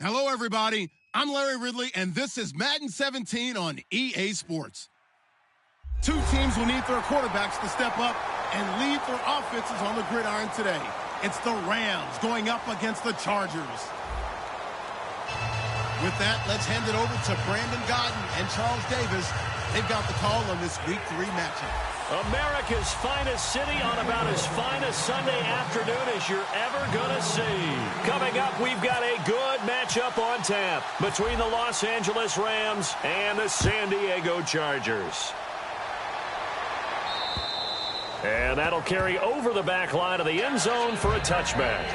Hello, everybody. I'm Larry Ridley, and this is Madden 17 on EA Sports. Two teams will need their quarterbacks to step up and lead their offenses on the gridiron today. It's the Rams going up against the Chargers. With that, let's hand it over to Brandon Godden and Charles Davis. They've got the call on this Week 3 matchup. America's finest city on about as fine a Sunday afternoon as you're ever going to see. Coming up, we've got a good matchup on tap between the Los Angeles Rams and the San Diego Chargers. And that'll carry over the back line of the end zone for a touchback.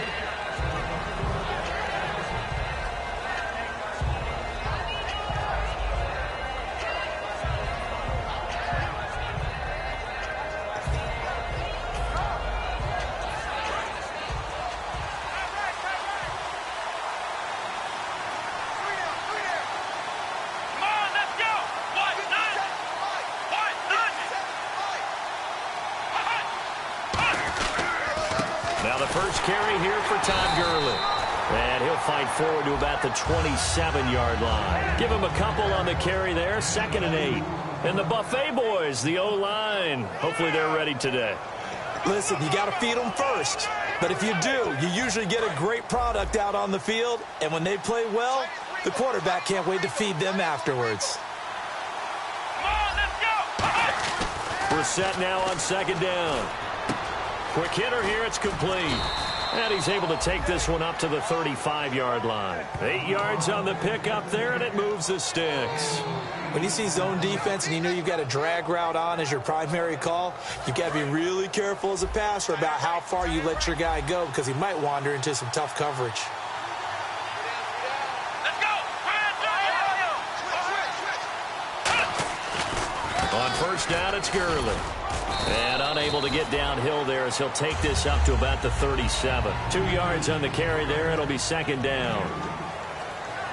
Now the first carry here for Todd Gurley. And he'll fight forward to about the 27-yard line. Give him a couple on the carry there, 2nd and 8. And the Buffet boys, the O-line, hopefully they're ready today. Listen, you got to feed them first. But if you do, you usually get a great product out on the field. And when they play well, the quarterback can't wait to feed them afterwards. Come on, let's go! We're set now on 2nd down. Quick hitter here, it's complete. And he's able to take this one up to the 35-yard line. 8 yards on the pickup there, and it moves the sticks. When you see zone defense and you know you've got a drag route on as your primary call, you've got to be really careful as a passer about how far you let your guy go because he might wander into some tough coverage. Let's go! On first down, it's Gurley. And unable to get downhill there as he'll take this up to about the 37. 2 yards on the carry there. It'll be 2nd down.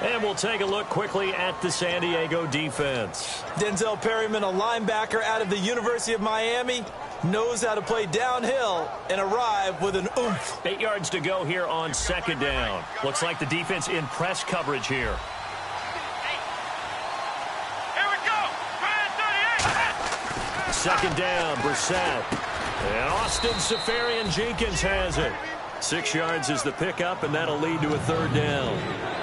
And we'll take a look quickly at the San Diego defense. Denzel Perryman, a linebacker out of the University of Miami, knows how to play downhill and arrive with an oomph. 8 yards to go here on 2nd down. Looks like the defense in press coverage here. Second down, Brissett. And Austin Seferian-Jenkins has it. 6 yards is the pickup, and that'll lead to a 3rd down.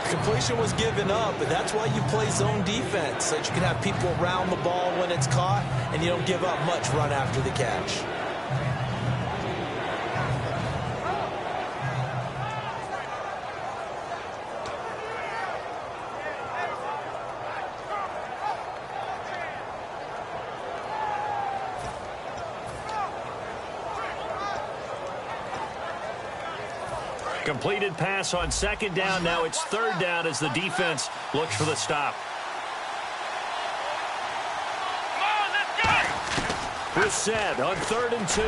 Completion was given up, but that's why you play zone defense, so that you can have people around the ball when it's caught, and you don't give up much run after the catch. Completed pass on 2nd down. Now it's 3rd down as the defense looks for the stop. Brissett on 3rd and 2.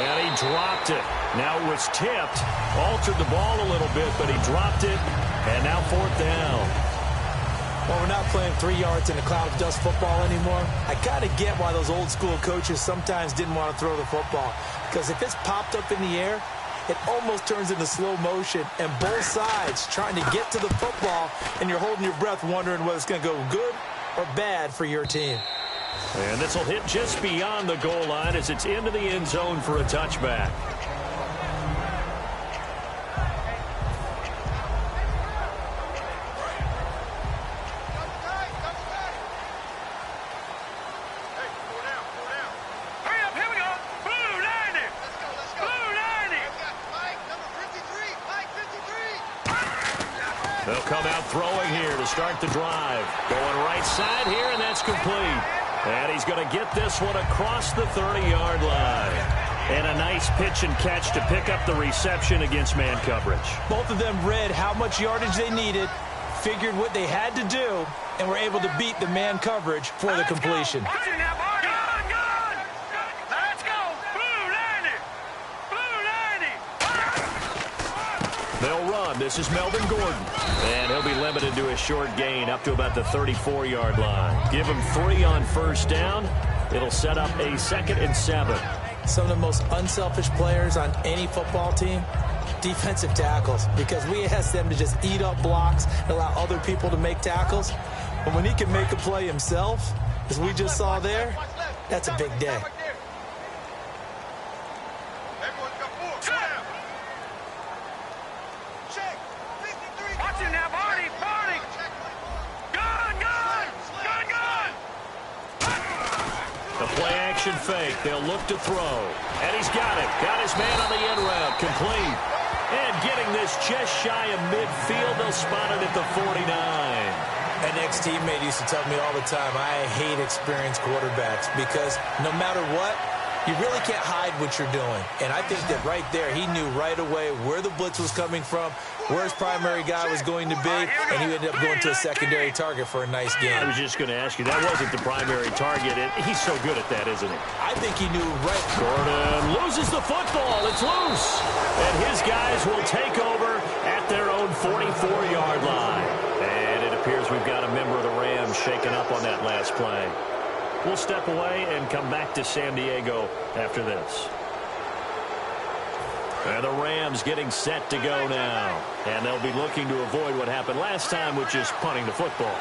And he dropped it. Now it was tipped. Altered the ball a little bit, but he dropped it. And now 4th down. Well, we're not playing 3 yards in a cloud of dust football anymore. I kind of get why those old school coaches sometimes didn't want to throw the football. Because if it's popped up in the air, it almost turns into slow motion, and both sides trying to get to the football, and you're holding your breath wondering whether it's going to go good or bad for your team. And this will hit just beyond the goal line as it's into the end zone for a touchback. They'll come out throwing here to start the drive. Going right side here, and that's complete. And he's going to get this one across the 30-yard line. And a nice pitch and catch to pick up the reception against man coverage. Both of them read how much yardage they needed, figured what they had to do, and were able to beat the man coverage for the completion. They'll run. This is Melvin Gordon. And he'll be limited to a short gain up to about the 34-yard line. Give him 3 on first down. It'll set up a 2nd and 7. Some of the most unselfish players on any football team defensive tackles, because we ask them to just eat up blocks and allow other people to make tackles. But when he can make a play himself, as we just saw there, that's a big day. Play-action fake. They'll look to throw. And he's got it. Got his man on the end route. Complete. And getting this just shy of midfield. They'll spot it at the 49. An ex-teammate used to tell me all the time, I hate experienced quarterbacks because no matter what, you really can't hide what you're doing. And I think that right there, he knew right away where the blitz was coming from, where his primary guy was going to be, and he ended up going to a secondary target for a nice game. I was just going to ask you, that wasn't the primary target. He's so good at that, isn't he? I think he knew right. Gordon loses the football. It's loose. And his guys will take over at their own 44-yard line. And it appears we've got a member of the Rams shaken up on that last play. We'll step away and come back to San Diego after this. And the Rams getting set to go now. And they'll be looking to avoid what happened last time, which is punting the football.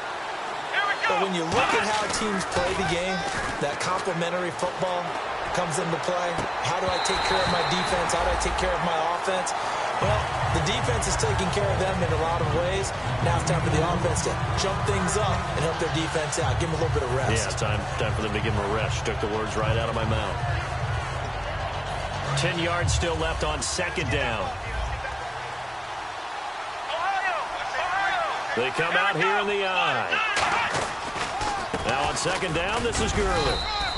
But when you look at how teams play the game, that complementary football comes into play. How do I take care of my defense? How do I take care of my offense? Well, the defense is taking care of them in a lot of ways. Now it's time for the offense to jump things up and help their defense out. Give them a little bit of rest. Yeah, time for them to give them a rest. Took the words right out of my mouth. 10 yards still left on second down. They come out here in the eye. Now on second down, this is Gurley.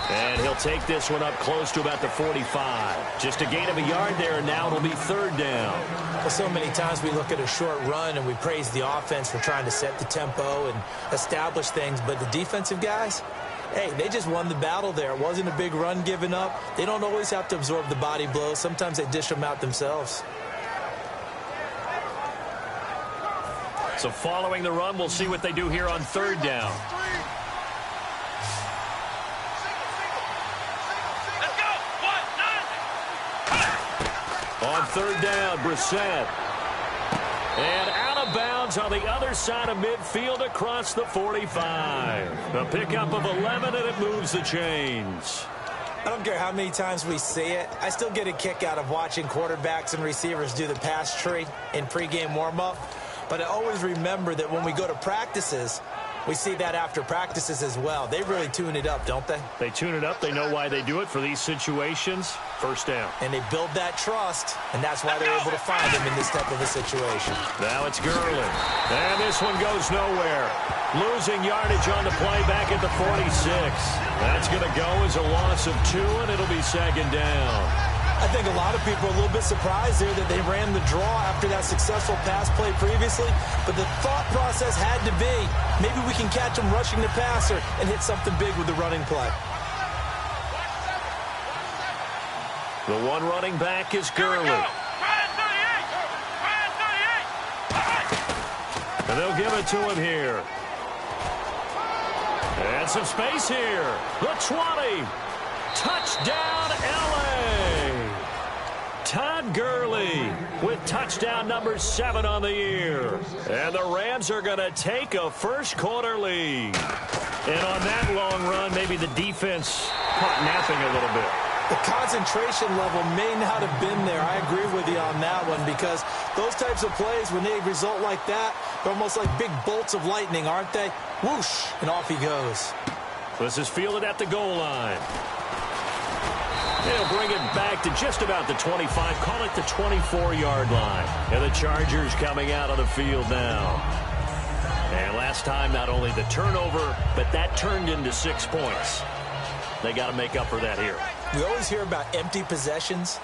And he'll take this one up close to about the 45. Just a gain of a yard there, and now it'll be third down. Well, so many times we look at a short run and we praise the offense for trying to set the tempo and establish things. But the defensive guys, hey, they just won the battle there. It wasn't a big run given up. They don't always have to absorb the body blows. Sometimes they dish them out themselves. So following the run, we'll see what they do here on third down. On third down, Brissett. And out of bounds on the other side of midfield across the 45. A pickup of 11, and it moves the chains. I don't care how many times we see it. I still get a kick out of watching quarterbacks and receivers do the pass tree in pregame warm-up. But I always remember that when we go to practices, we see that after practices as well. They really tune it up, don't they? They tune it up. They know why they do it for these situations. First down. And they build that trust, and that's why they're able to find him in this type of a situation. Now it's Gurley. And this one goes nowhere. Losing yardage on the play back at the 46. That's going to go as a loss of 2, and it'll be second down. I think a lot of people are a little bit surprised there that they ran the draw after that successful pass play previously. But the thought process had to be, maybe we can catch him rushing the passer and hit something big with the running play. The one running back is Gurley. And they'll give it to him here. And some space here. The 20. Touchdown, L.A. Todd Gurley with touchdown number 7 on the year. And the Rams are going to take a first-quarter lead. And on that long run, maybe the defense caught napping a little bit. The concentration level may not have been there. I agree with you on that one, because those types of plays, when they result like that, they're almost like big bolts of lightning, aren't they? Whoosh, and off he goes. This is fielded at the goal line. They'll bring it back to just about the 25, call it the 24-yard line. And the Chargers coming out of the field now. And last time, not only the turnover, but that turned into 6 points. They got to make up for that here. We always hear about empty possessions,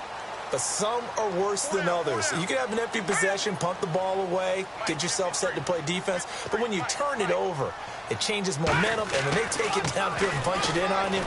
but some are worse than others. You can have an empty possession, punt the ball away, get yourself set to play defense, but when you turn it over, it changes momentum, and when they take it downfield and punch it in on you,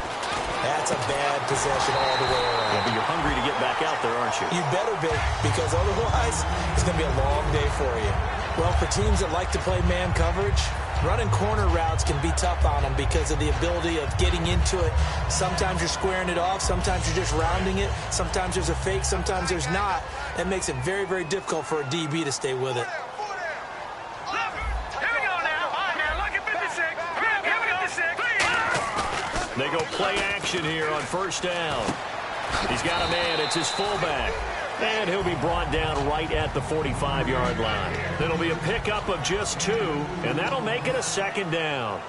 that's a bad possession all the way around. Yeah, but you're hungry to get back out there, aren't you? You better be, because otherwise, it's going to be a long day for you. Well, for teams that like to play man coverage, running corner routes can be tough on them because of the ability of getting into it. Sometimes you're squaring it off. Sometimes you're just rounding it. Sometimes there's a fake. Sometimes there's not. That makes it very, very difficult for a DB to stay with it. They go play action here on first down. He's got a man. It's his fullback. And he'll be brought down right at the 45-yard line. It'll be a pickup of just 2, and that'll make it a second down.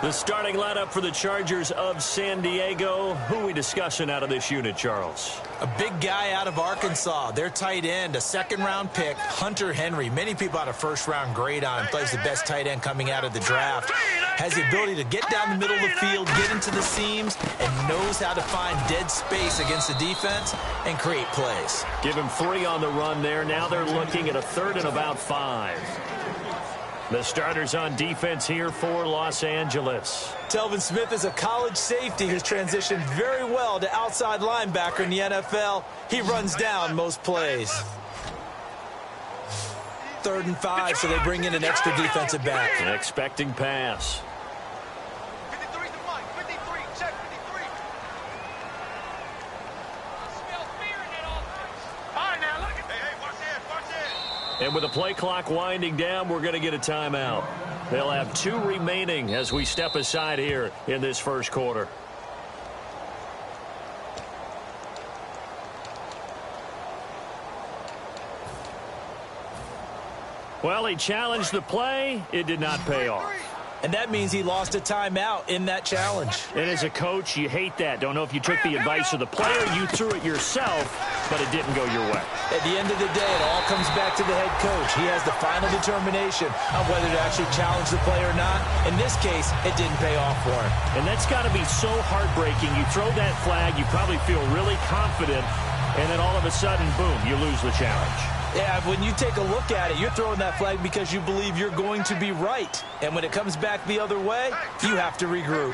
The starting lineup for the Chargers of San Diego. Who are we discussing out of this unit, Charles? A big guy out of Arkansas. Their tight end, a second-round pick, Hunter Henry. Many people had a first-round grade on him. Plays the best tight end coming out of the draft. Has the ability to get down the middle of the field, get into the seams, and knows how to find dead space against the defense and create plays. Give him 3 on the run there. Now they're looking at a 3rd and about 5. The starters on defense here for Los Angeles. Telvin Smith is a college safety who's transitioned very well to outside linebacker in the NFL. He runs down most plays. 3rd and 5, so they bring in an extra defensive back. An expecting pass. And with the play clock winding down, we're going to get a timeout. They'll have 2 remaining as we step aside here in this first quarter. Well, he challenged the play. It did not pay off. And that means he lost a timeout in that challenge. And as a coach, you hate that. Don't know if you took the advice of the player, you threw it yourself, but it didn't go your way. At the end of the day, it all comes back to the head coach. He has the final determination on whether to actually challenge the play or not. In this case, it didn't pay off for him. And that's got to be so heartbreaking. You throw that flag, you probably feel really confident, and then all of a sudden, boom, you lose the challenge. Yeah, when you take a look at it, you're throwing that flag because you believe you're going to be right. And when it comes back the other way, you have to regroup.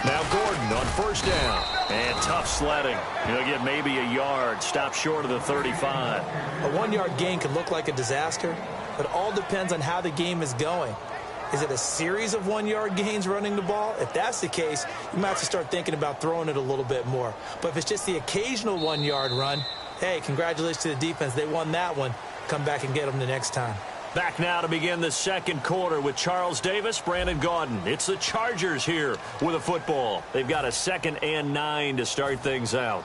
Now Gordon on first down. And tough sledding. He'll get maybe a yard. Stop short of the 35. A 1-yard gain can look like a disaster, but it all depends on how the game is going. Is it a series of 1-yard gains running the ball? If that's the case, you might have to start thinking about throwing it a little bit more. But if it's just the occasional 1-yard run, hey, congratulations to the defense. They won that one. Come back and get them the next time. Back now to begin the second quarter with Charles Davis, Brandon Gaudin. It's the Chargers here with a football. They've got a 2nd and 9 to start things out.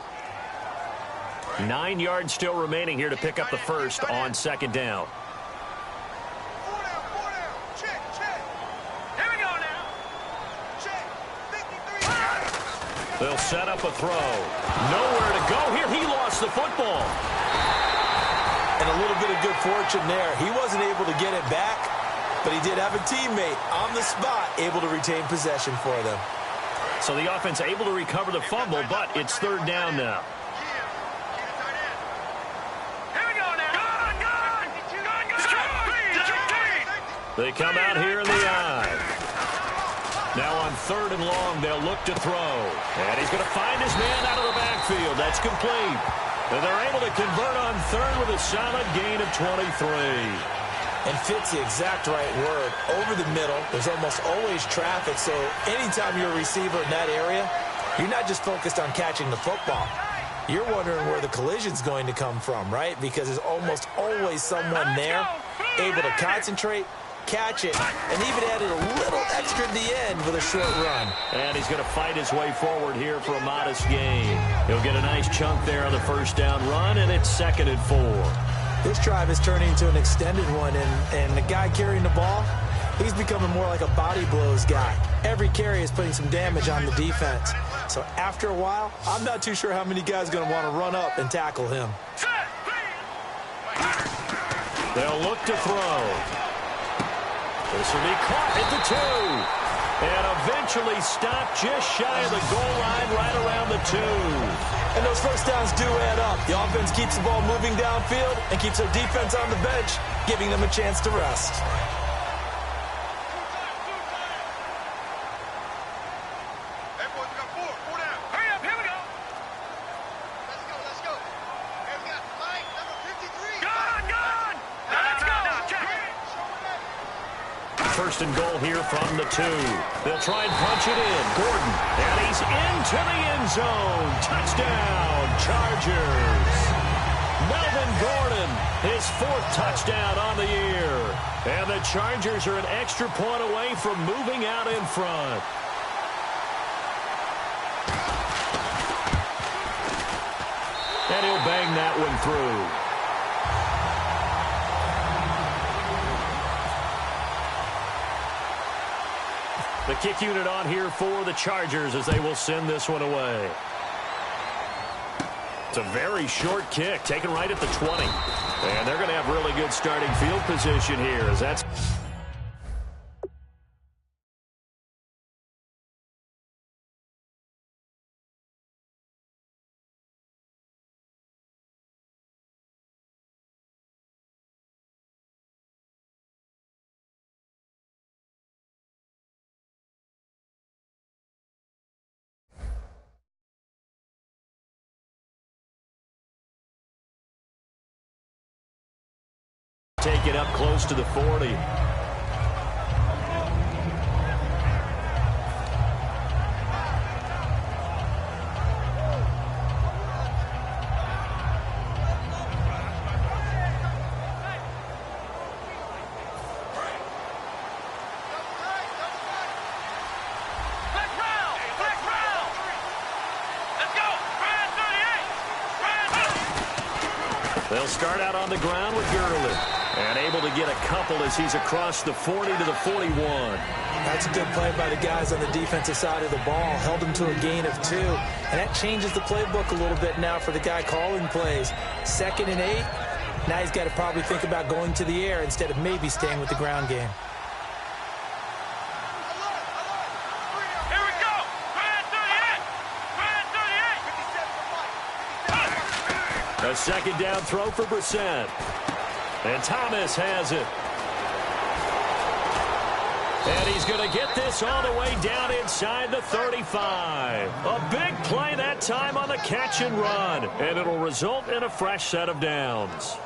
9 yards still remaining here to pick up the first on 2nd down. They'll set up a throw. Nowhere to go here. He lost the football. And a little bit of good fortune there. He wasn't able to get it back, but he did have a teammate on the spot able to retain possession for them. So the offense able to recover the fumble, but it's 3rd down now. They come out here in the eye. Now on 3rd and long, they'll look to throw. And he's going to find his man out of the backfield. That's complete. And they're able to convert on 3rd with a solid gain of 23. And fits the exact right word. Over the middle, there's almost always traffic. So anytime you're a receiver in that area, you're not just focused on catching the football. You're wondering where the collision's going to come from, right? Because there's almost always someone there able to concentrate, catch it, and even added a little extra at the end with a short run. And he's going to fight his way forward here for a modest gain. He'll get a nice chunk there on the first down run, and it's 2nd and 4. This drive is turning into an extended one, and the guy carrying the ball, he's becoming more like a body blows guy. Every carry is putting some damage on the defense. So after a while, I'm not too sure how many guys are going to want to run up and tackle him. They'll look to throw. This will be caught at the 2. And eventually stopped just shy of the goal line right around the 2. And those first downs do add up. The offense keeps the ball moving downfield and keeps their defense on the bench, giving them a chance to rest. first and goal here from the 2. They'll try and punch it in. Gordon, and he's into the end zone. Touchdown, Chargers. Melvin Gordon, his 4th touchdown on the year. And the Chargers are an extra point away from moving out in front. And he'll bang that one through. The kick unit on here for the Chargers as they will send this one away. It's a very short kick, taken right at the 20. And they're going to have really good starting field position here as that's... Take it up close to the 40. They'll start out on the ground with Gurley. And able to get a couple as he's across the 40 to the 41. That's a good play by the guys on the defensive side of the ball. Held him to a gain of 2. And that changes the playbook a little bit now for the guy calling plays. 2nd and 8. Now he's got to probably think about going to the air instead of maybe staying with the ground game. Here we go. A second down throw for Brissett. And Thomas has it. And he's going to get this all the way down inside the 35. A big play that time on the catch and run. And it'll result in a fresh set of downs.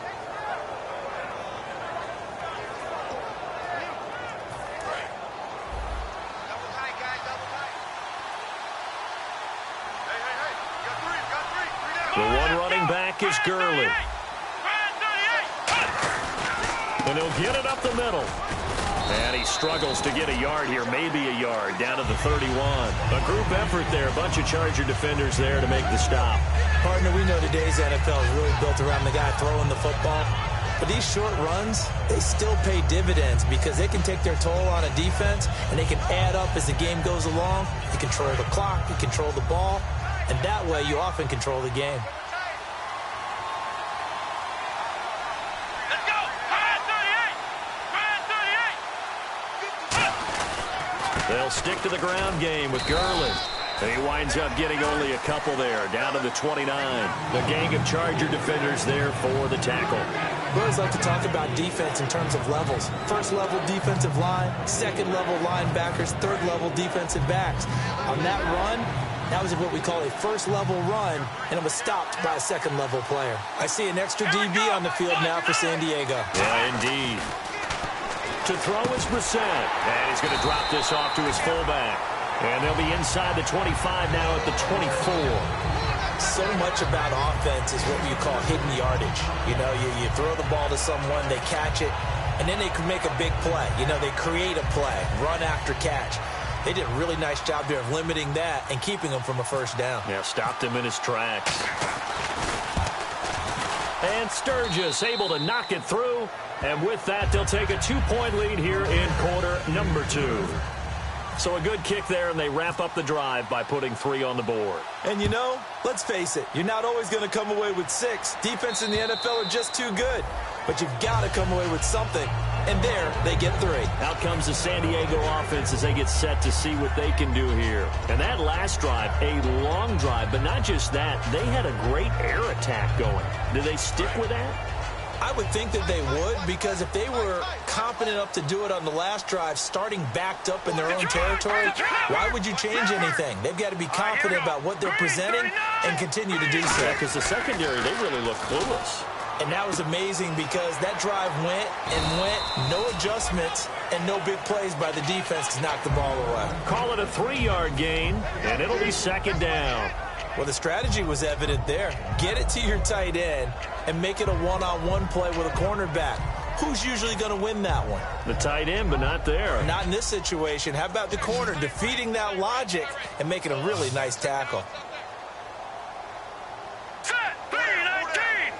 The one running back is Gurley. And he'll get it up the middle. And he struggles to get a yard here, maybe a yard, down to the 31. A group effort there, a bunch of Charger defenders there to make the stop. Partner, we know today's NFL is really built around the guy throwing the football. But these short runs, they still pay dividends because they can take their toll on a defense and they can add up as the game goes along. You control the clock, you control the ball, and that way you often control the game. They'll stick to the ground game with Gurley. And he winds up getting only a couple there, down to the 29. The gang of Charger defenders there for the tackle. We always like to talk about defense in terms of levels. First level defensive line, second level linebackers, third level defensive backs. On that run, that was what we call a first level run, and it was stopped by a second level player. I see an extra DB on the field now for San Diego. Yeah, indeed. To throw is Brissett. And he's going to drop this off to his fullback. And they'll be inside the 25 now at the 24. So much about offense is what you call hidden yardage. You know, you throw the ball to someone, they catch it, and then they can make a big play. You know, they create a play, run after catch. They did a really nice job there of limiting that and keeping him from a first down. Yeah, stopped him in his tracks. And Sturgis able to knock it through. And with that, they'll take a 2-point lead here in quarter number 2. So a good kick there, and they wrap up the drive by putting 3 on the board. And you know, let's face it, you're not always going to come away with 6. Defense in the NFL are just too good. But you've got to come away with something. And there, they get 3. Out comes the San Diego offense as they get set to see what they can do here. And that last drive, a long drive, but not just that. They had a great air attack going. Do they stick with that? I would think that they would, because if they were confident enough to do it on the last drive, starting backed up in their own territory, why would you change anything? They've got to be confident about what they're presenting and continue to do so. Yeah, because the secondary, they really look clueless. And that was amazing because that drive went and went, no adjustments, and no big plays by the defense to knock the ball away. Call it a 3-yard gain, and it'll be second down. Well, the strategy was evident there. Get it to your tight end and make it a one-on-one play with a cornerback. Who's usually going to win that one? The tight end, but not there. Not in this situation. How about the corner defeating that logic and making a really nice tackle? Set, 3-19.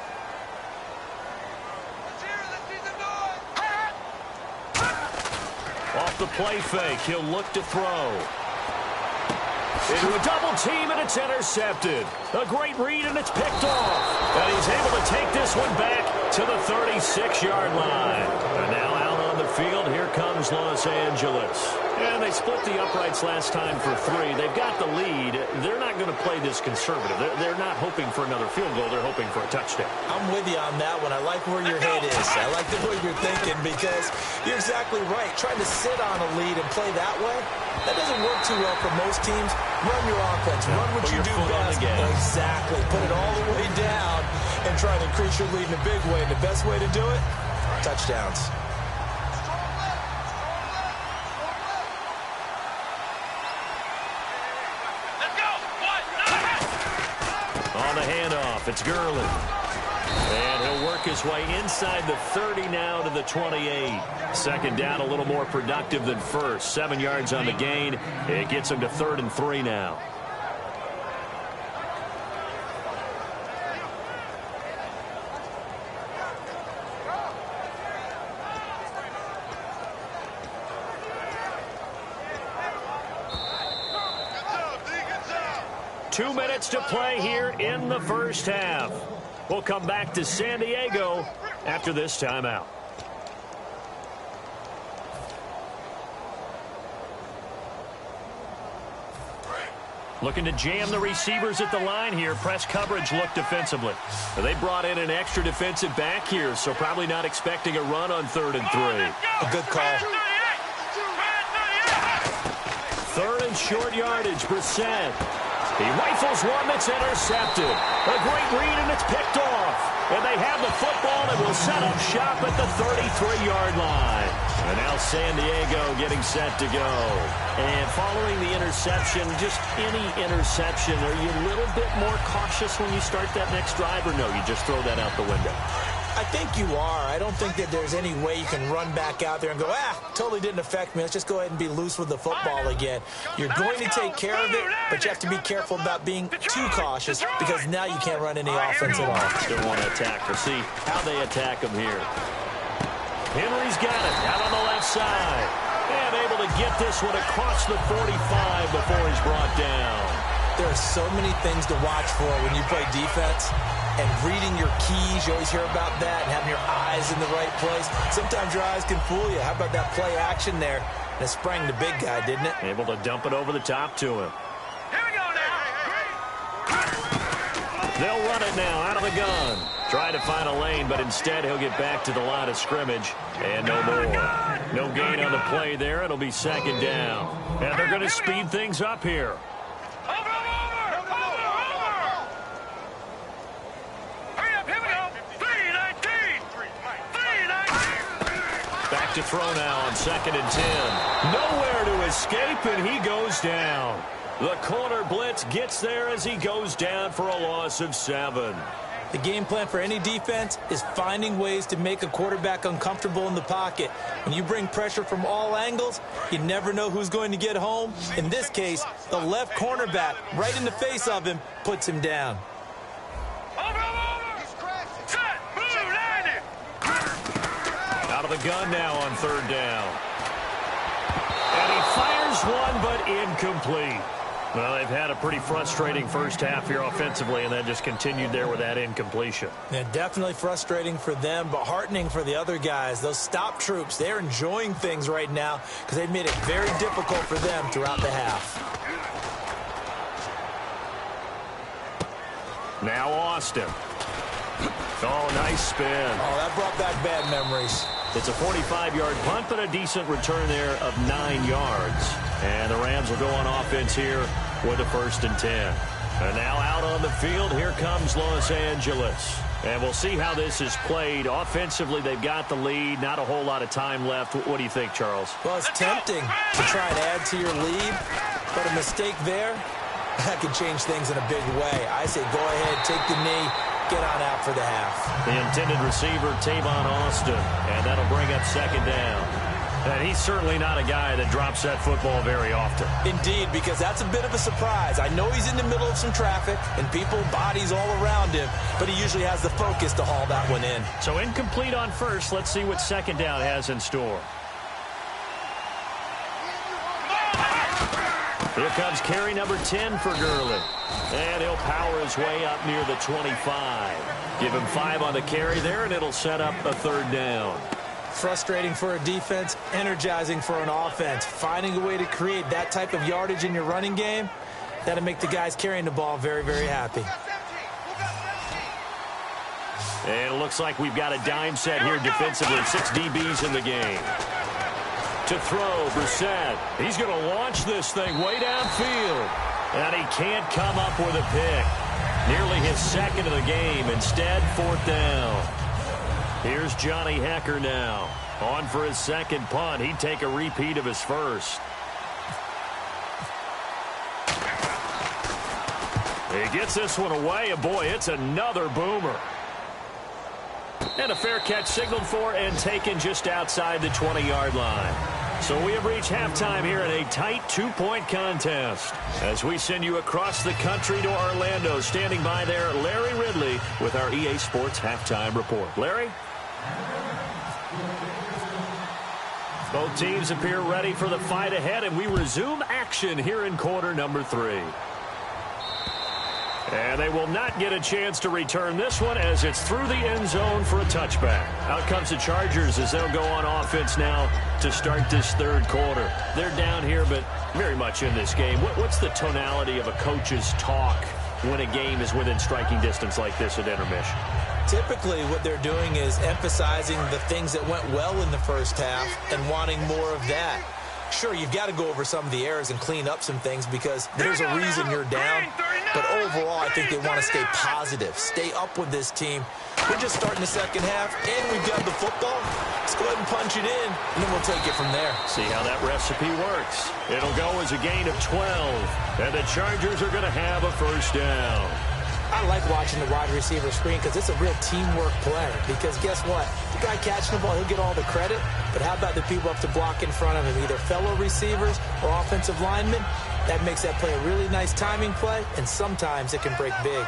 Off the play fake, he'll look to throw. Into a double team, and it's intercepted. A great read, and it's picked off. And he's able to take this one back to the 36-yard line. And now out on the field, here comes Los Angeles. And they split the uprights last time for 3. They've got the lead. They're not going to play this conservative. They're not hoping for another field goal. They're hoping for a touchdown. I'm with you on that one. I like where your head is. I like the way you're thinking because you're exactly right. Trying to sit on a lead and play that way, that doesn't work too well for most teams. Run your offense. Run what you do best. Exactly. Put it all the way down and try to increase your lead in a big way. And the best way to do it, touchdowns. On the handoff, it's Gurley. And he'll work his way inside the 30 now to the 28. Second down, a little more productive than first. 7 yards on the gain. It gets him to 3rd and 3 now. Two minutes to play here in the first half. We'll come back to San Diego after this timeout. Looking to jam the receivers at the line here. Press coverage look defensively. They brought in an extra defensive back here, so probably not expecting a run on 3rd and 3. A good call. 3rd and short yardage, Brissett. He rifles one that's intercepted. A great read, and it's picked off. And they have the football and will set up shop at the 33-yard line. And now San Diego getting set to go. And following the interception, just any interception, are you a little bit more cautious when you start that next drive, or no, you just throw that out the window? I think you are. I don't think that there's any way you can run back out there and go, totally didn't affect me. Let's just go ahead and be loose with the football again. You're going to take care of it, but you have to be careful about being too cautious because now you can't run any offense at all. Still want to attack. We'll see how they attack him here. Henry's got it out on the left side. And able to get this one across the 45 before he's brought down. There are so many things to watch for when you play defense. And reading your keys, you always hear about that, and having your eyes in the right place. Sometimes your eyes can fool you. How about that play action there? And it sprang the big guy, didn't it? Able to dump it over the top to him. Here we go now. They'll run it now out of the gun. Try to find a lane, but instead he'll get back to the line of scrimmage. And no more. No gain on the play there. It'll be second down. And they're going to speed things up here. Back to throw now on 2nd and 10. Nowhere to escape, and he goes down. The corner blitz gets there as he goes down for a loss of 7. The game plan for any defense is finding ways to make a quarterback uncomfortable in the pocket. When you bring pressure from all angles, you never know who's going to get home. In this case, the left cornerback, right in the face of him, puts him down. Out of the gun now on 3rd down. And he fires one, but incomplete. Well, they've had a pretty frustrating first half here offensively, and that just continued there with that incompletion. Yeah, definitely frustrating for them, but heartening for the other guys. Those stop troops, they're enjoying things right now because they've made it very difficult for them throughout the half. Now Austin. Oh, nice spin. Oh, that brought back bad memories. It's a 45-yard punt, but a decent return there of 9 yards. And the Rams will go on offense here with a 1st and 10. And now out on the field, here comes Los Angeles. And we'll see how this is played. Offensively, they've got the lead. Not a whole lot of time left. What do you think, Charles? Well, it's tempting to try and add to your lead, but a mistake there, that could change things in a big way. I say go ahead, take the knee, get on out for the half. The intended receiver, Tavon Austin, and that'll bring up second down. And he's certainly not a guy that drops that football very often. Indeed, because that's a bit of a surprise. I know he's in the middle of some traffic and people, bodies all around him, but he usually has the focus to haul that one in. So incomplete on first. Let's see what second down has in store. Here comes carry number 10 for Gurley. And he'll power his way up near the 25. Give him 5 on the carry there, and it'll set up a third down. Frustrating for a defense, energizing for an offense. Finding a way to create that type of yardage in your running game, that'll make the guys carrying the ball very, very happy. And it looks like we've got a dime set here defensively. 6 DBs in the game. To throw, Brissett. He's going to launch this thing way downfield. And he can't come up with a pick. Nearly his second of the game. Instead, fourth down. Here's Johnny Hecker now. On for his second punt. He'd take a repeat of his first. He gets this one away, and boy, it's another boomer. And a fair catch signaled for and taken just outside the 20-yard line. So we have reached halftime here in a tight 2-point contest. As we send you across the country to Orlando, standing by there, Larry Ridley with our EA Sports Halftime Report. Larry? Both teams appear ready for the fight ahead, and we resume action here in quarter number 3. And they will not get a chance to return this one as it's through the end zone for a touchback. Out comes the Chargers as they'll go on offense now to start this third quarter. They're down here, but very much in this game. What's the tonality of a coach's talk when a game is within striking distance like this at intermission? Typically, what they're doing is emphasizing the things that went well in the first half and wanting more of that. Sure, you've got to go over some of the errors and clean up some things because there's a reason you're down. But overall, I think they want to stay positive, stay up with this team. We're just starting the second half, and we've got the football. Let's go ahead and punch it in, and then we'll take it from there. See how that recipe works. It'll go as a gain of 12, and the Chargers are going to have a first down. I like watching the wide receiver screen because it's a real teamwork play. Because guess what? The guy catching the ball, he'll get all the credit. But how about the people up to block in front of him, either fellow receivers or offensive linemen? That makes that play a really nice timing play, and sometimes it can break big.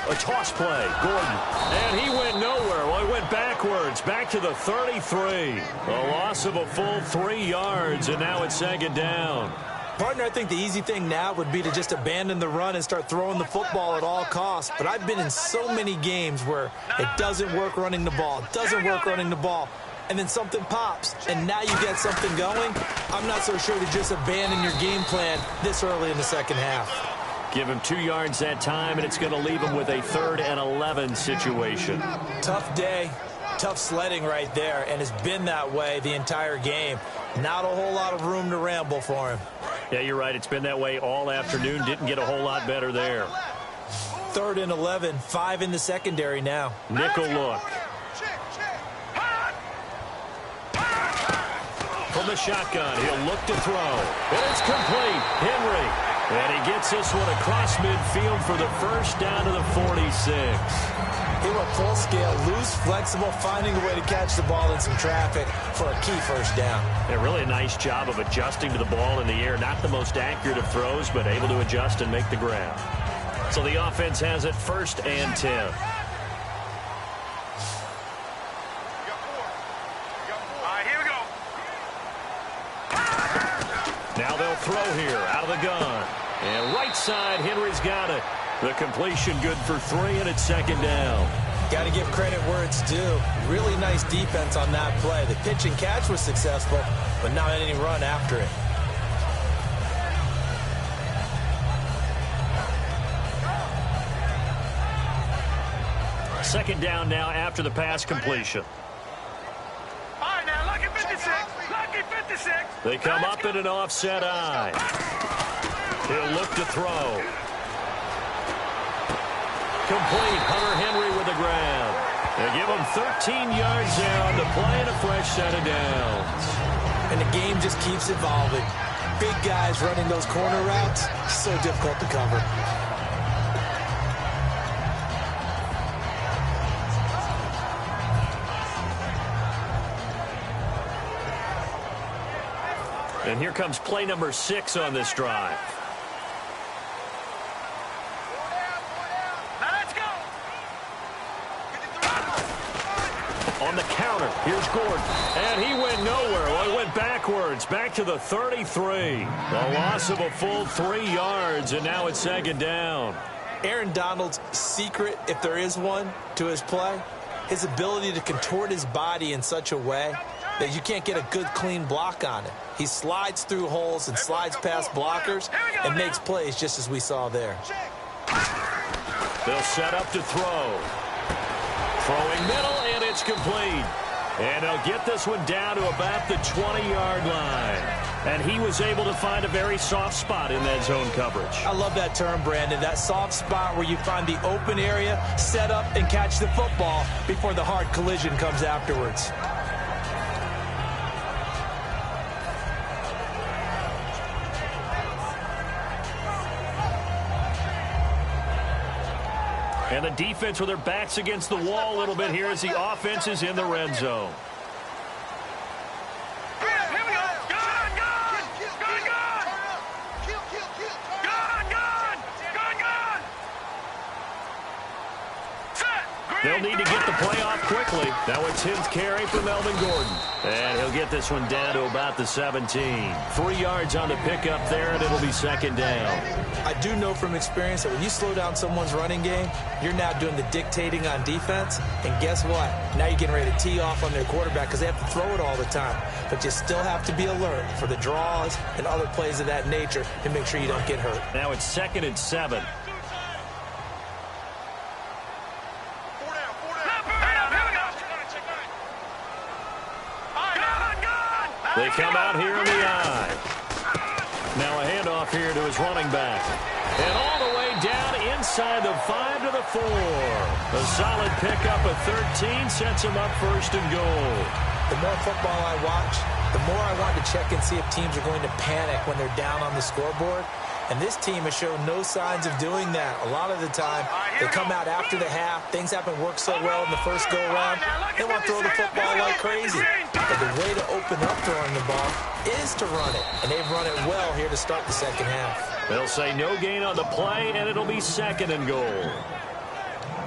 A toss play, Gordon, and he went nowhere. Well, he went backwards, back to the 33. A loss of a full 3 yards, and now it's second down. Partner, I think the easy thing now would be to just abandon the run and start throwing the football at all costs. But I've been in so many games where it doesn't work running the ball, and then something pops, and now you get something going. I'm not so sure to just abandon your game plan this early in the second half. Give him 2 yards that time, and it's going to leave him with a 3rd and 11 situation. Tough day, tough sledding right there, and it's been that way the entire game. Not a whole lot of room to ramble for him. Yeah, you're right. It's been that way all afternoon. Didn't get a whole lot better there. 3rd and 11, 5 in the secondary now. Nickel look. From the shotgun, he'll look to throw. And it's complete. Henry. And he gets this one across midfield for the first down to the 46. He went full scale, loose, flexible, finding a way to catch the ball in some traffic for a key first down. Yeah, really a nice job of adjusting to the ball in the air. Not the most accurate of throws, but able to adjust and make the grab. So the offense has it 1st and 10. All right, here we go. Now they'll throw here out of the gun. And right side, Henry's got it. The completion good for 3, and it's second down. Got to give credit where it's due. Really nice defense on that play. The pitch and catch was successful, but not any run after it. Second down now after the pass completion. They come up in an offset eye. He'll look to throw. Complete. Hunter Henry with the grab. They give him 13 yards there on the play and a fresh set of downs. And the game just keeps evolving. Big guys running those corner routes, so difficult to cover. And here comes play number 6 on this drive. On the counter, here's Gordon. And he went nowhere. Well, he went backwards, back to the 33. A loss of a full 3 yards, and now it's second down. Aaron Donald's secret, if there is one, to his play, his ability to contort his body in such a way that you can't get a good, clean block on it. He slides through holes and slides past blockers and makes plays just as we saw there. They'll set up to throw. Throwing middle, and it's complete. And they'll get this one down to about the 20-yard line. And he was able to find a very soft spot in that zone coverage. I love that term, Brandon. That soft spot where you find the open area, set up, and catch the football before the hard collision comes afterwards. And the defense with their backs against the wall a little bit here as the offense is in the red zone. They'll need to get the play off quickly. Now it's his carry for Melvin Gordon. And he'll get this one down to about the 17. 3 yards on the pickup there, and it'll be second down. I do know from experience that when you slow down someone's running game, you're now doing the dictating on defense. And guess what? Now you're getting ready to tee off on their quarterback because they have to throw it all the time. But you still have to be alert for the draws and other plays of that nature to make sure you don't get hurt. Now it's 2nd and 7. They come out here in the eye. Now a handoff here to his running back. And all the way down inside the 5 to the 4. A solid pickup of 13 sets him up 1st and goal. The more football I watch, the more I want to check and see if teams are going to panic when they're down on the scoreboard. And this team has shown no signs of doing that. A lot of the time, they come out after the half. Things haven't worked so well in the first go-around. They want to throw the football like crazy. But the way to open up throwing the ball is to run it. And they've run it well here to start the second half. They'll say no gain on the play, and it'll be 2nd and goal.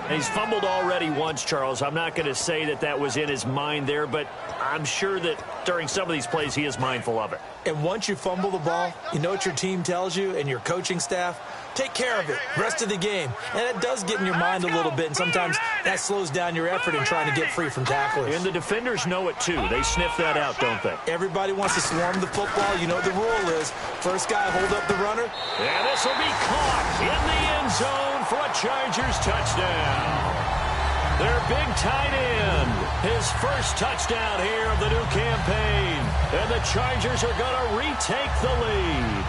He's fumbled already once, Charles. I'm not going to say that that was in his mind there, but I'm sure that during some of these plays he is mindful of it. And once you fumble the ball, you know what your team tells you and your coaching staff? Take care of it rest of the game. And it does get in your mind a little bit, and sometimes that slows down your effort in trying to get free from tacklers. And the defenders know it, too. They sniff that out, don't they? Everybody wants to swarm the football. You know what the rule is. First guy, hold up the runner. And this will be caught in the end zone for a Chargers touchdown. Their big tight end, his first touchdown here of the new campaign. And the Chargers are going to retake the lead.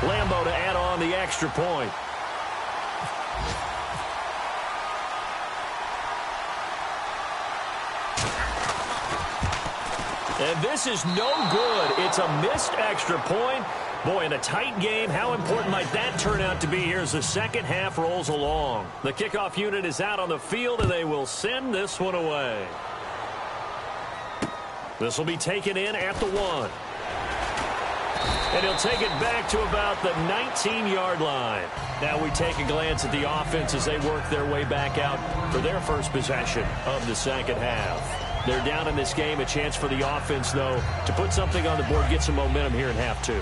Lambo to add on the extra point. And this is no good. It's a missed extra point. Boy, in a tight game, how important might that turn out to be here as the second half rolls along? The kickoff unit is out on the field, and they will send this one away. This will be taken in at the 1. And he'll take it back to about the 19-yard line. Now we take a glance at the offense as they work their way back out for their first possession of the second half. They're down in this game. A chance for the offense, though, to put something on the board, get some momentum here in half 2.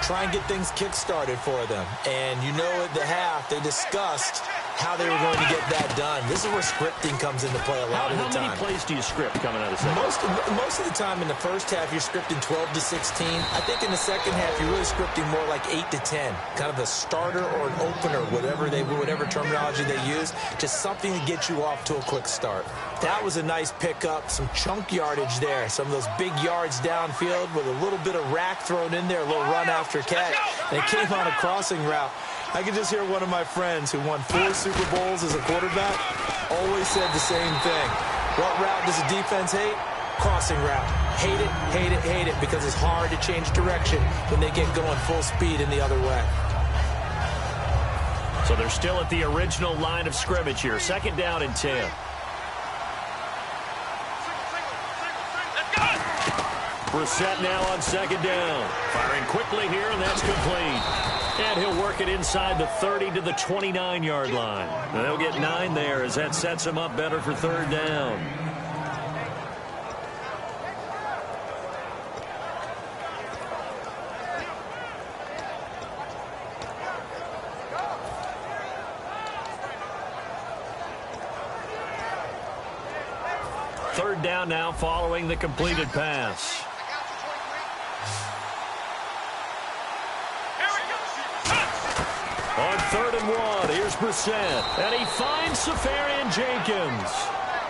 Try and get things kick-started for them. And you know at the half, they discussed how they were going to get that done. This is where scripting comes into play a lot of the time. How many plays do you script coming out of second? Most of the time in the first half, you're scripting 12 to 16. I think in the second half, you're really scripting more like 8 to 10. Kind of a starter or an opener, whatever terminology they use. Just something to get you off to a quick start. That was a nice pickup, some chunk yardage there. Some of those big yards downfield with a little bit of rack thrown in there, a little run after catch. And it came on a crossing route. I can just hear one of my friends who won 4 Super Bowls as a quarterback always said the same thing. What route does the defense hate? Crossing route. Hate it, hate it, hate it, because it's hard to change direction when they get going full speed in the other way. So they're still at the original line of scrimmage here. Second down and 10. Brissett now on second down. Firing quickly here, and that's complete. And he'll work it inside the 30 to the 29-yard line. And they'll get 9 there as that sets him up better for third down. Third down now following the completed pass. On 3rd and 1, here's Brissett, and he finds Safarian-Jenkins.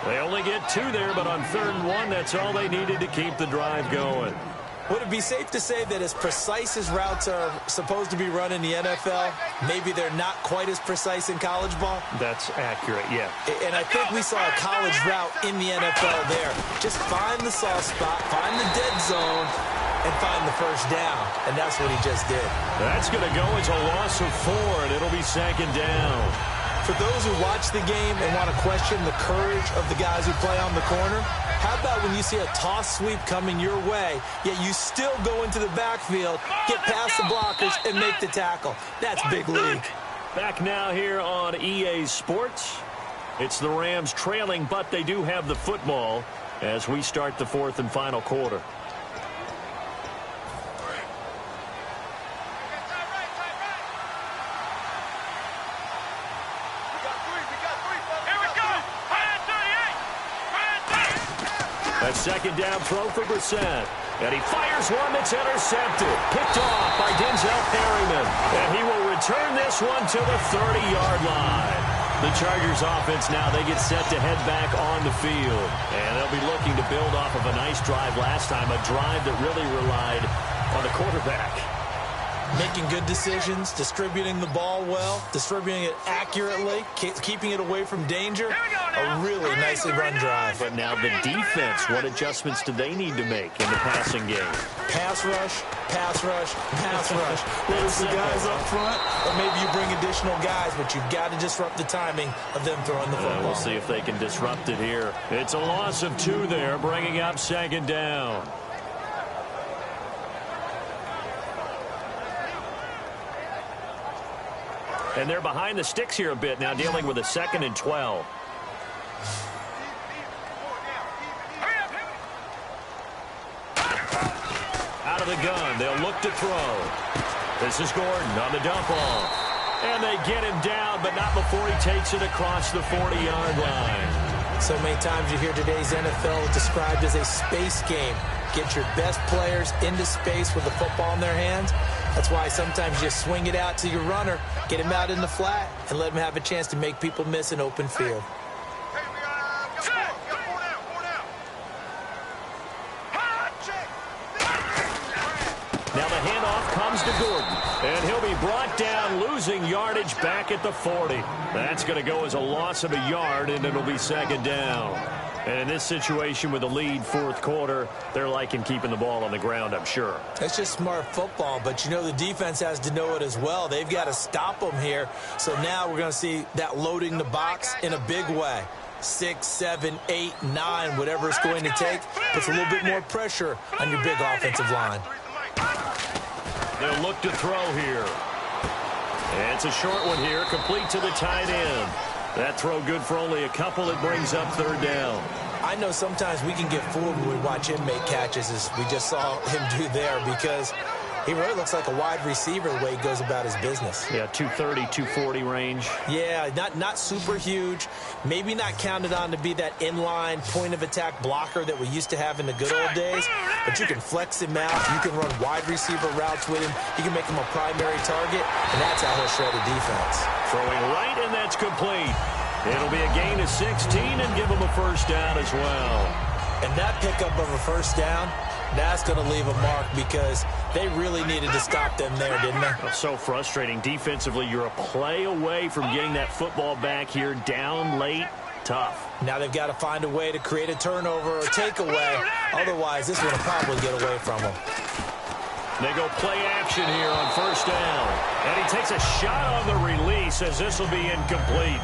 They only get 2 there, but on 3rd and 1, that's all they needed to keep the drive going. Would it be safe to say that as precise as routes are supposed to be run in the NFL, maybe they're not quite as precise in college ball? That's accurate, yeah. And I think we saw a college route in the NFL there. Just find the soft spot, find the dead zone, and find the first down. And that's what he just did. That's going to go as a loss of 4, and it'll be second down. For those who watch the game and want to question the courage of the guys who play on the corner, how about when you see a toss sweep coming your way, yet you still go into the backfield, get past the blockers, and make the tackle? That's big league. Back now here on EA Sports. It's the Rams trailing, but they do have the football as we start the 4th and final quarter. That second down throw for Brissett. And he fires one that's intercepted. Picked off by Denzel Perryman. And he will return this one to the 30-yard line. The Chargers offense now, they get set to head back on the field. And they'll be looking to build off of a nice drive last time, a drive that really relied on the quarterback. Making good decisions, distributing the ball well, distributing it accurately, keeping it away from danger. A really nicely run drive. But now the defense, what adjustments do they need to make in the passing game? Pass rush, pass rush, pass rush. Whether it's the guys up front or maybe you bring additional guys, but you've got to disrupt the timing of them throwing the football. We'll see if they can disrupt it here. It's a loss of 2 there, bringing up second down. And they're behind the sticks here a bit now, dealing with a 2nd and 12. Out of the gun, they'll look to throw. This is Gordon on the dump off. And they get him down, but not before he takes it across the 40-yard line. So many times you hear today's NFL described as a space game. Get your best players into space with the football in their hands. That's why sometimes you swing it out to your runner, get him out in the flat, and let him have a chance to make people miss an open field. Now the handoff comes to Gordon, and he'll be brought down, losing yardage back at the 40. That's going to go as a loss of a yard, and it'll be second down. And in this situation with a lead 4th quarter, they're liking keeping the ball on the ground, I'm sure. That's just smart football, but you know the defense has to know it as well. They've got to stop them here. So now we're going to see that loading the box in a big way. 6, 7, 8, 9, whatever it's going to take, puts a little bit more pressure on your big offensive line. They'll look to throw here. And it's a short one here, complete to the tight end. That throw good for only a couple. It brings up third down. I know sometimes we can get fooled when we watch him make catches, as we just saw him do there, because He really looks like a wide receiver the way he goes about his business. Yeah, 230, 240 range. Yeah, not super huge. Maybe not counted on to be that inline point-of-attack blocker that we used to have in the good old days. But you can flex him out. You can run wide receiver routes with him. You can make him a primary target, and that's how he'll shred a defense. Throwing right, and that's complete. It'll be a gain of 16 and give him a first down as well. And that pickup of a first down, that's going to leave a mark because they really needed to stop them there, didn't they? So frustrating. Defensively, you're a play away from getting that football back here down late. Tough. Now they've got to find a way to create a turnover or takeaway. Otherwise, this one will probably get away from them. They go play action here on first down. And he takes a shot on the release as this will be incomplete.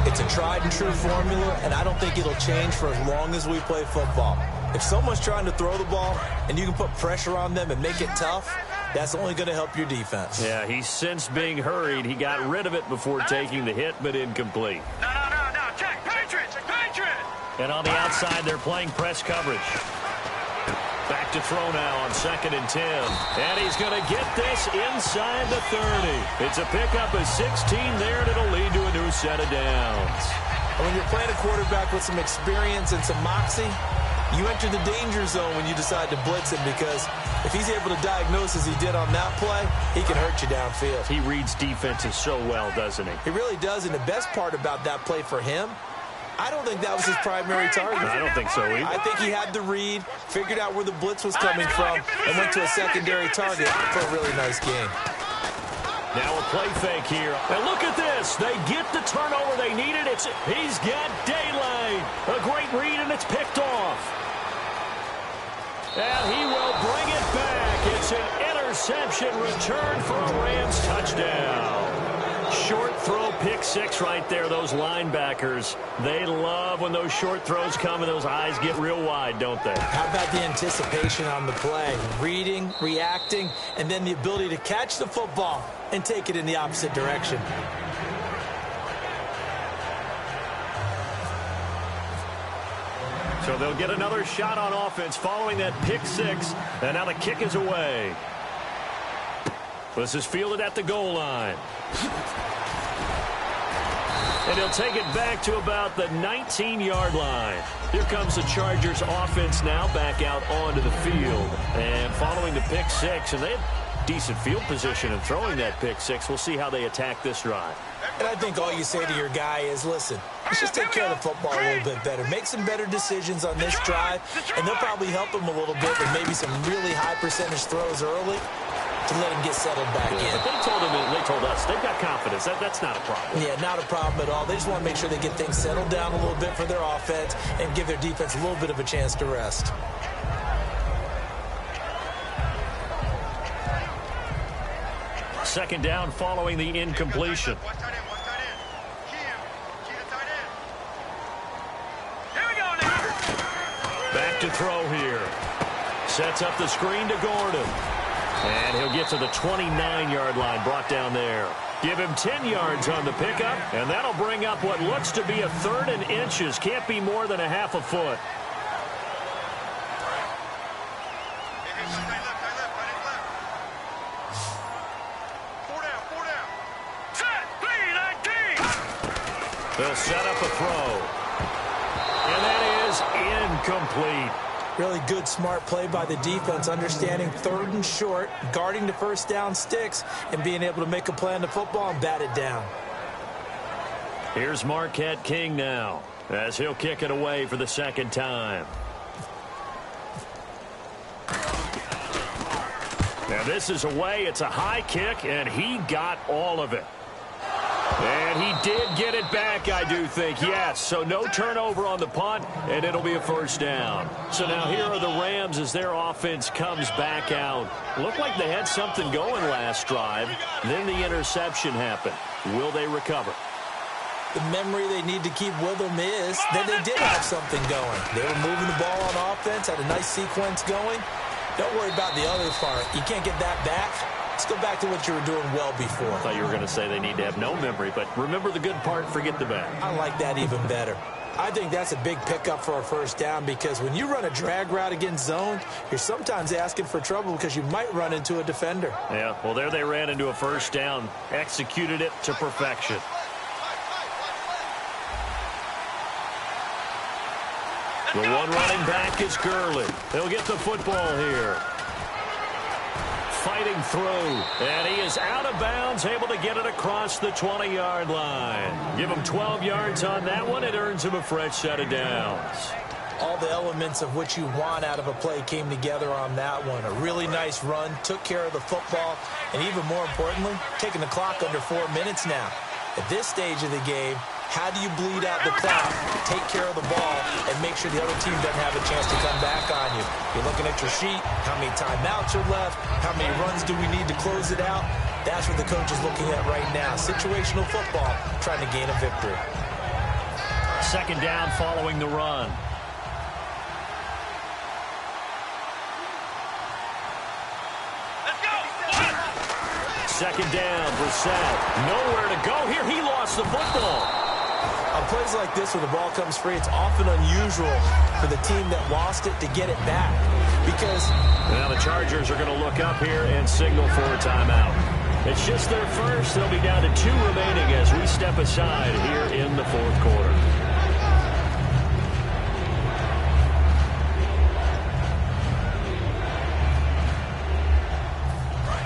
It's a tried-and-true formula, and I don't think it'll change for as long as we play football. If someone's trying to throw the ball and you can put pressure on them and make it tough, that's only going to help your defense. Yeah, he's since being hurried. He got rid of it before taking the hit, but incomplete. No. Check. Patriots. And on the outside, they're playing press coverage. Back to throw now on 2nd and 10. And he's going to get this inside the 30. It's a pickup of 16 there, and it'll lead to a new set of downs. When you're playing a quarterback with some experience and some moxie, you enter the danger zone when you decide to blitz him because if he's able to diagnose as he did on that play, he can hurt you downfield. He reads defenses so well, doesn't he? He really does, and the best part about that play for him, I don't think that was his primary target. I don't think so either. I think he had the read, figured out where the blitz was coming from, and went to a secondary target for a really nice game. Now a play fake here. And look at this. They get the turnover they needed. He's got daylight. A great read, and it's picked off. And he will bring it back. It's an interception return for a Rams touchdown. Short throw, pick six right there. Those linebackers, they love when those short throws come and those eyes get real wide, don't they? How about the anticipation on the play? Reading, reacting, and then the ability to catch the football and take it in the opposite direction. So they'll get another shot on offense following that pick six. And now the kick is away. This is fielded at the goal line. And he'll take it back to about the 19-yard line. Here comes the Chargers offense now back out onto the field. And following the pick six, and they have decent field position in throwing that pick six. We'll see how they attack this drive. And I think all you say to your guy is, listen, let's just take care of the football a little bit better. Make some better decisions on this drive, and they'll probably help him a little bit with maybe some really high percentage throws early to let him get settled back in. But they told us, they've got confidence. That's not a problem. Yeah, not a problem at all. They just want to make sure they get things settled down a little bit for their offense and give their defense a little bit of a chance to rest. Second down following the incompletion. Back to throw here. Sets up the screen to Gordon. And he'll get to the 29-yard line, brought down there. Give him 10 yards on the pickup, and that'll bring up what looks to be a 3rd and inches. Can't be more than a half a foot. They'll set up a throw. And that is incomplete. Really good, smart play by the defense, understanding 3rd and short, guarding the first down sticks, and being able to make a play on the football and bat it down. Here's Marquette King now, as he'll kick it away for the 2nd time. Now this is away. It's a high kick, and he got all of it. And he did get it back, I do think, yes. So no turnover on the punt, and it'll be a first down. So now here are the Rams as their offense comes back out. Looked like they had something going last drive. Then the interception happened. Will they recover? The memory they need to keep with them is that they did have something going. They were moving the ball on offense, had a nice sequence going. Don't worry about the other part. You can't get that back. Let's go back to what you were doing well before. I thought you were going to say they need to have no memory, but remember the good part, forget the bad. I like that even better. I think that's a big pickup for a first down because when you run a drag route against zone, you're sometimes asking for trouble because you might run into a defender. Yeah, well, there they ran into a first down, executed it to perfection. The one running back is Gurley. He'll get the football here. Fighting through, and he is out of bounds, able to get it across the 20-yard line. Give him 12 yards on that one. It earns him a fresh set of downs. All the elements of what you want out of a play came together on that one. A really nice run, took care of the football, and even more importantly, taking the clock under 4 minutes now. At this stage of the game, how do you bleed out the clock, take care of the ball, and make sure the other team doesn't have a chance to come back on you? You're looking at your sheet, how many timeouts are left, how many runs do we need to close it out? That's what the coach is looking at right now. Situational football, trying to gain a victory. Second down following the run. Second down, Brissett. Nowhere to go here. He lost the football. On plays like this where the ball comes free, it's often unusual for the team that lost it to get it back. Because now the Chargers are going to look up here and signal for a timeout. It's just their first. They'll be down to 2 remaining as we step aside here in the fourth quarter.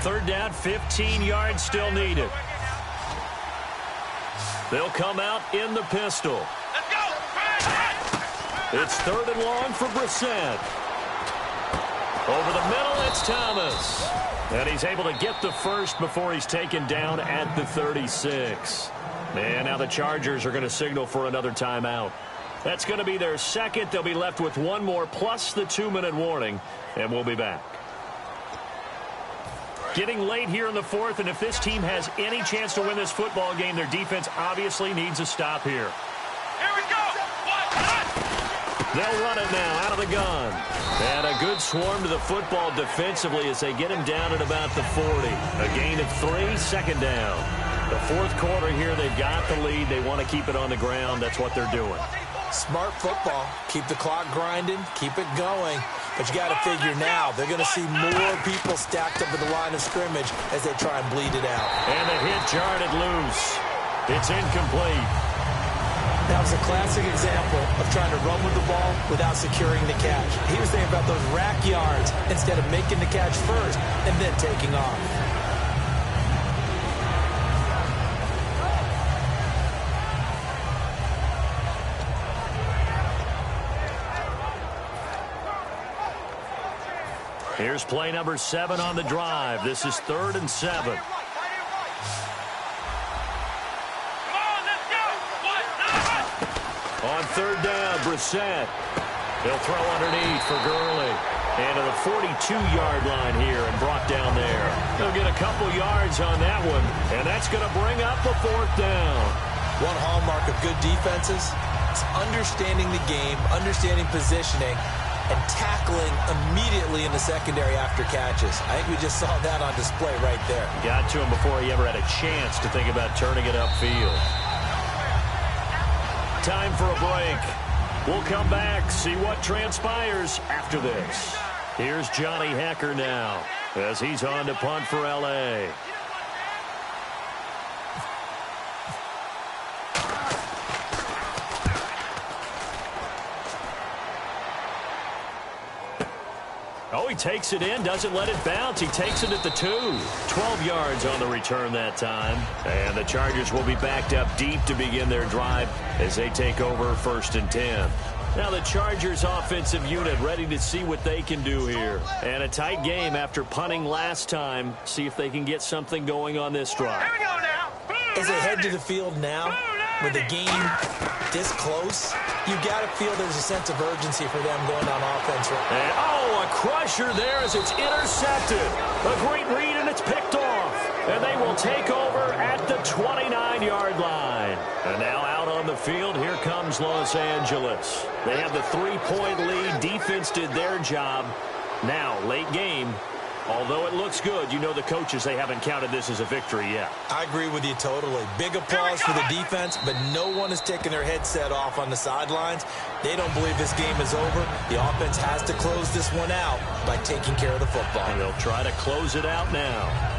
Third down, 15 yards still needed. They'll come out in the pistol. Let's go! It's third and long for Brissett. Over the middle, it's Thomas. And he's able to get the first before he's taken down at the 36. And now the Chargers are going to signal for another timeout. That's going to be their second. They'll be left with one more plus the 2-minute warning. And we'll be back. Getting late here in the fourth, and if this team has any chance to win this football game, their defense obviously needs a stop here. Here we go! They'll run it now out of the gun. And a good swarm to the football defensively as they get him down at about the 40. A gain of 3, second down. The fourth quarter here, they've got the lead. They want to keep it on the ground. That's what they're doing. Smart football. Keep the clock grinding. Keep it going. But you got to figure now, they're going to see more people stacked up at the line of scrimmage as they try and bleed it out. And the hit jarred it loose. It's incomplete. That was a classic example of trying to run with the ball without securing the catch. He was thinking about those rack yards instead of making the catch first and then taking off. Here's play number 7 on the drive. This is 3rd and 7. Come on, let's go! On 3rd down, Brissett. He'll throw underneath for Gurley. And to the 42-yard line here and brought down there. He'll get a couple yards on that one, and that's going to bring up the 4th down. One hallmark of good defenses is understanding the game, understanding positioning, and tackling immediately in the secondary after catches. I think we just saw that on display right there. Got to him before he ever had a chance to think about turning it upfield. Time for a break. We'll come back, see what transpires after this. Here's Johnny Hecker now as he's on to punt for L.A. Oh, he takes it in, doesn't let it bounce. He takes it at the 2. 12 yards on the return that time. And the Chargers will be backed up deep to begin their drive as they take over 1st and 10. Now the Chargers offensive unit ready to see what they can do here. And a tight game after punting last time. See if they can get something going on this drive. Here we go now! As they head to the field now, with the game this close, you got to feel there's a sense of urgency for them going on offense. And, oh, a crusher there as it's intercepted. A great read, and it's picked off. And they will take over at the 29-yard line. And now out on the field, here comes Los Angeles. They have the 3-point lead. Defense did their job. Now, late game, Although it looks good, you know the coaches, they haven't counted this as a victory yet. I agree with you totally. Big applause for the defense, but no one is taking their headset off on the sidelines. They don't believe this game is over. The offense has to close this one out by taking care of the football. And they'll try to close it out now.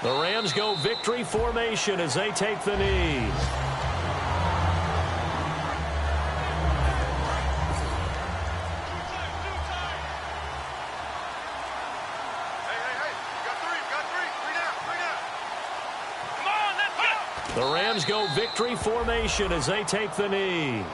The Rams go victory formation as they take the knee. The Rams go victory formation as they take the knee.